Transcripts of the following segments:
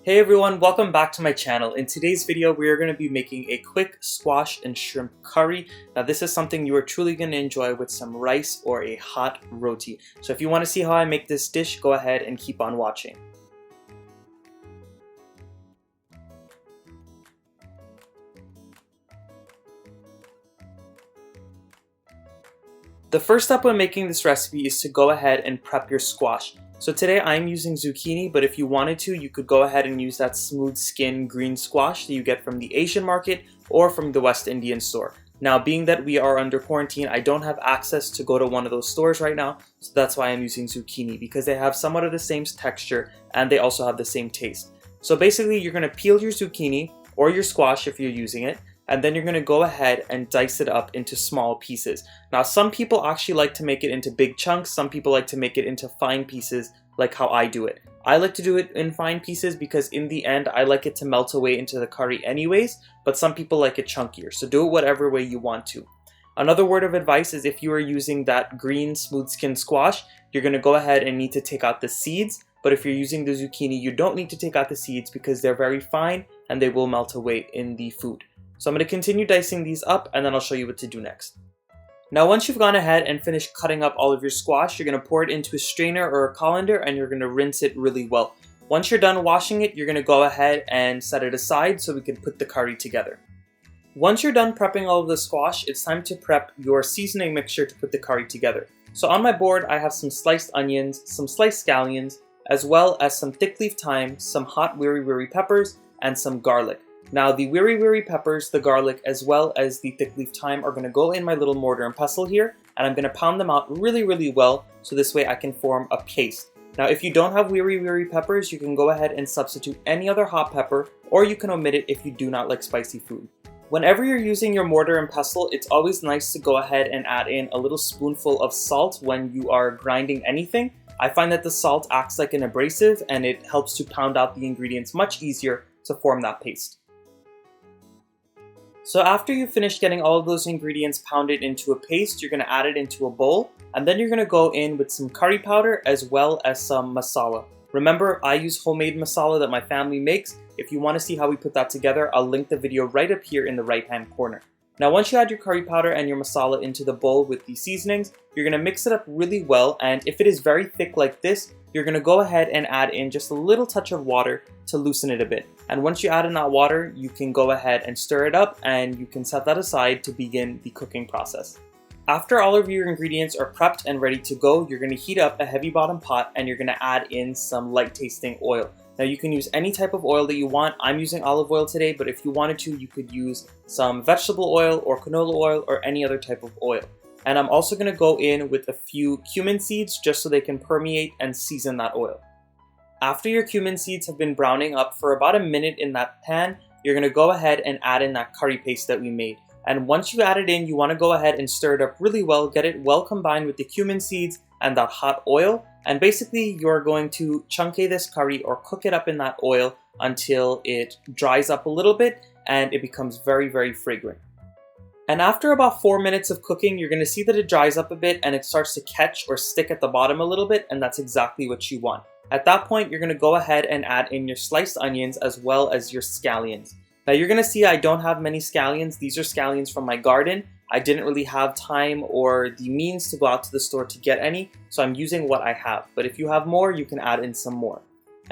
Hey everyone, welcome back to my channel. In today's video, we are going to be making a quick squash and shrimp curry. Now this is something you are truly going to enjoy with some rice or a hot roti. So if you want to see how I make this dish, go ahead and keep on watching. The first step when making this recipe is to go ahead and prep your squash. So today I'm using zucchini, but if you wanted to, you could go ahead and use that smooth skin green squash that you get from the Asian market or from the West Indian store. Now, being that we are under quarantine, I don't have access to go to one of those stores right now, so that's why I'm using zucchini, because they have somewhat of the same texture and they also have the same taste. So basically, you're going to peel your zucchini or your squash if you're using it, and then you're going to go ahead and dice it up into small pieces. Now, some people actually like to make it into big chunks. Some people like to make it into fine pieces, like how I do it. I like to do it in fine pieces because in the end, I like it to melt away into the curry anyways, but some people like it chunkier. So do it whatever way you want to. Another word of advice is if you are using that green smooth skin squash, you're going to go ahead and need to take out the seeds. But if you're using the zucchini, you don't need to take out the seeds because they're very fine and they will melt away in the food. So I'm going to continue dicing these up and then I'll show you what to do next. Now once you've gone ahead and finished cutting up all of your squash, you're going to pour it into a strainer or a colander and you're going to rinse it really well. Once you're done washing it, you're going to go ahead and set it aside so we can put the curry together. Once you're done prepping all of the squash, it's time to prep your seasoning mixture to put the curry together. So on my board, I have some sliced onions, some sliced scallions, as well as some thick leaf thyme, some hot wiri peppers, and some garlic. Now the wiri peppers, the garlic, as well as the thick leaf thyme are going to go in my little mortar and pestle here, and I'm going to pound them out really well so this way I can form a paste. Now if you don't have wiri peppers, you can go ahead and substitute any other hot pepper, or you can omit it if you do not like spicy food. Whenever you're using your mortar and pestle, it's always nice to go ahead and add in a little spoonful of salt when you are grinding anything. I find that the salt acts like an abrasive and it helps to pound out the ingredients much easier to form that paste. So after you finish getting all of those ingredients pounded into a paste, you're going to add it into a bowl, and then you're going to go in with some curry powder as well as some masala. Remember, I use homemade masala that my family makes. If you want to see how we put that together, I'll link the video right up here in the right hand corner. Now once you add your curry powder and your masala into the bowl with the seasonings, you're going to mix it up really well, and if it is very thick like this, you're going to go ahead and add in just a little touch of water to loosen it a bit. And once you add in that water, you can go ahead and stir it up and you can set that aside to begin the cooking process. After all of your ingredients are prepped and ready to go, you're going to heat up a heavy bottom pot and you're going to add in some light tasting oil. Now you can use any type of oil that you want. I'm using olive oil today, but if you wanted to, you could use some vegetable oil or canola oil or any other type of oil. And I'm also going to go in with a few cumin seeds just so they can permeate and season that oil. After your cumin seeds have been browning up for about a minute in that pan, you're going to go ahead and add in that curry paste that we made. And once you add it in, you want to go ahead and stir it up really well, get it well combined with the cumin seeds and that hot oil. And basically, you're going to chunke this curry or cook it up in that oil until it dries up a little bit and it becomes very fragrant. And after about 4 minutes of cooking, you're going to see that it dries up a bit and it starts to catch or stick at the bottom a little bit, and that's exactly what you want. At that point, you're going to go ahead and add in your sliced onions as well as your scallions. Now you're going to see I don't have many scallions. These are scallions from my garden. I didn't really have time or the means to go out to the store to get any, so I'm using what I have. But if you have more, you can add in some more.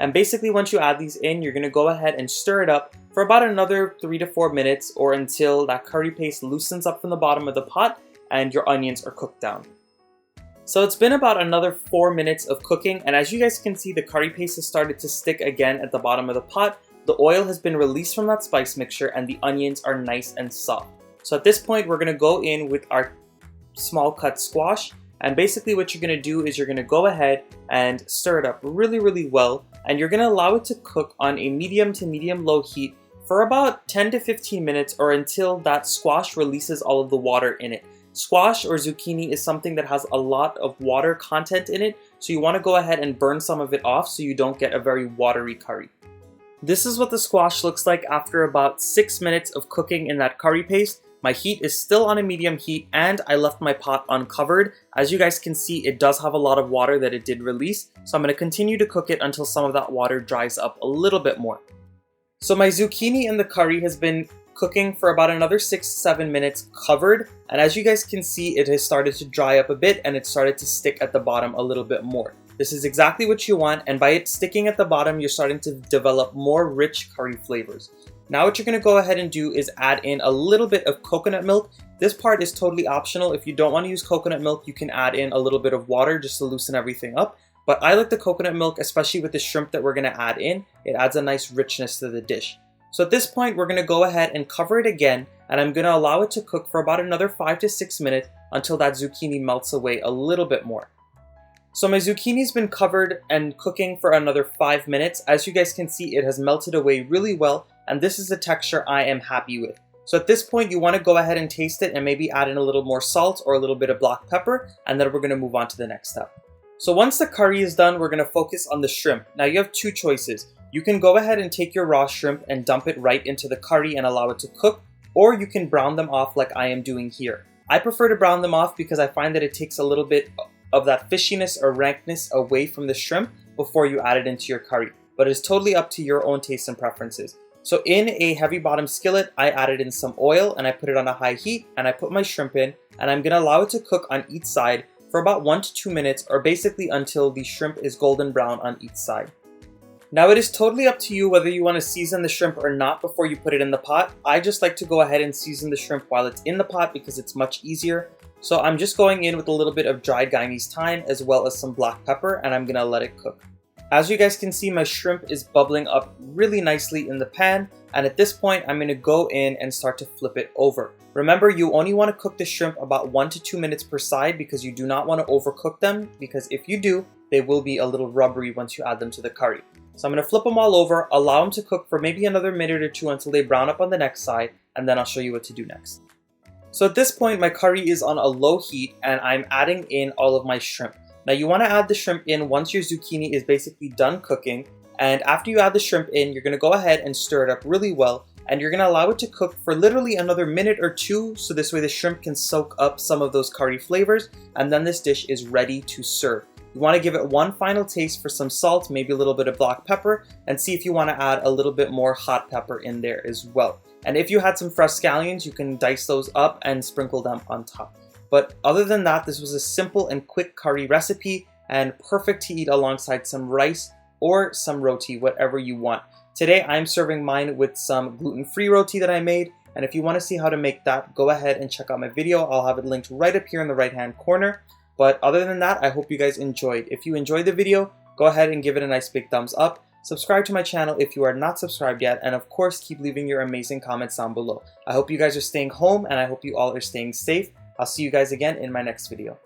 And basically once you add these in, you're going to go ahead and stir it up for about another 3 to 4 minutes or until that curry paste loosens up from the bottom of the pot and your onions are cooked down. So it's been about another 4 minutes of cooking, and as you guys can see, the curry paste has started to stick again at the bottom of the pot. The oil has been released from that spice mixture and the onions are nice and soft. So at this point, we're going to go in with our small cut squash, and basically what you're going to do is you're going to go ahead and stir it up really well, and you're going to allow it to cook on a medium to medium low heat for about 10 to 15 minutes or until that squash releases all of the water in it. Squash or zucchini is something that has a lot of water content in it, so you want to go ahead and burn some of it off so you don't get a very watery curry. This is what the squash looks like after about 6 minutes of cooking in that curry paste. My heat is still on a medium heat and I left my pot uncovered. As you guys can see, it does have a lot of water that it did release, so I'm going to continue to cook it until some of that water dries up a little bit more. So my zucchini in the curry has been cooking for about another 6 to 7 minutes covered, and as you guys can see, it has started to dry up a bit and it started to stick at the bottom a little bit more. This is exactly what you want, and by it sticking at the bottom, you're starting to develop more rich curry flavors. Now what you're going to go ahead and do is add in a little bit of coconut milk. This part is totally optional. If you don't want to use coconut milk, you can add in a little bit of water just to loosen everything up. But I like the coconut milk, especially with the shrimp that we're going to add in. It adds a nice richness to the dish. So at this point, we're going to go ahead and cover it again, and I'm going to allow it to cook for about another 5 to 6 minutes until that zucchini melts away a little bit more. So my zucchini's been covered and cooking for another 5 minutes. As you guys can see, it has melted away really well, and this is the texture I am happy with. So at this point, you want to go ahead and taste it and maybe add in a little more salt or a little bit of black pepper, and then we're going to move on to the next step. So once the curry is done, we're going to focus on the shrimp. Now you have two choices. You can go ahead and take your raw shrimp and dump it right into the curry and allow it to cook, or you can brown them off like I am doing here. I prefer to brown them off because I find that it takes a little bit of that fishiness or rankness away from the shrimp before you add it into your curry, but it's totally up to your own taste and preferences. So in a heavy bottom skillet, I added in some oil and I put it on a high heat and I put my shrimp in, and I'm going to allow it to cook on each side for about 1 to 2 minutes, or basically until the shrimp is golden brown on each side. Now it is totally up to you whether you want to season the shrimp or not before you put it in the pot. I just like to go ahead and season the shrimp while it's in the pot because it's much easier. So I'm just going in with a little bit of dried Guyanese thyme as well as some black pepper, and I'm going to let it cook. As you guys can see, my shrimp is bubbling up really nicely in the pan, and at this point I'm going to go in and start to flip it over. Remember, you only want to cook the shrimp about 1 to 2 minutes per side because you do not want to overcook them, because if you do, they will be a little rubbery once you add them to the curry. So I'm going to flip them all over, allow them to cook for maybe another minute or two until they brown up on the next side, and then I'll show you what to do next. So at this point, my curry is on a low heat and I'm adding in all of my shrimp. Now you want to add the shrimp in once your zucchini is basically done cooking, and after you add the shrimp in, you're going to go ahead and stir it up really well, and you're going to allow it to cook for literally another minute or two, so this way the shrimp can soak up some of those curry flavors, and then this dish is ready to serve. You want to give it one final taste for some salt, maybe a little bit of black pepper, and see if you want to add a little bit more hot pepper in there as well. And if you had some fresh scallions, you can dice those up and sprinkle them on top. But other than that, this was a simple and quick curry recipe and perfect to eat alongside some rice or some roti, whatever you want. Today I'm serving mine with some gluten-free roti that I made, and if you want to see how to make that, go ahead and check out my video. I'll have it linked right up here in the right hand corner. But other than that, I hope you guys enjoyed. If you enjoyed the video, go ahead and give it a nice big thumbs up. Subscribe to my channel if you are not subscribed yet, and of course keep leaving your amazing comments down below. I hope you guys are staying home and I hope you all are staying safe. I'll see you guys again in my next video.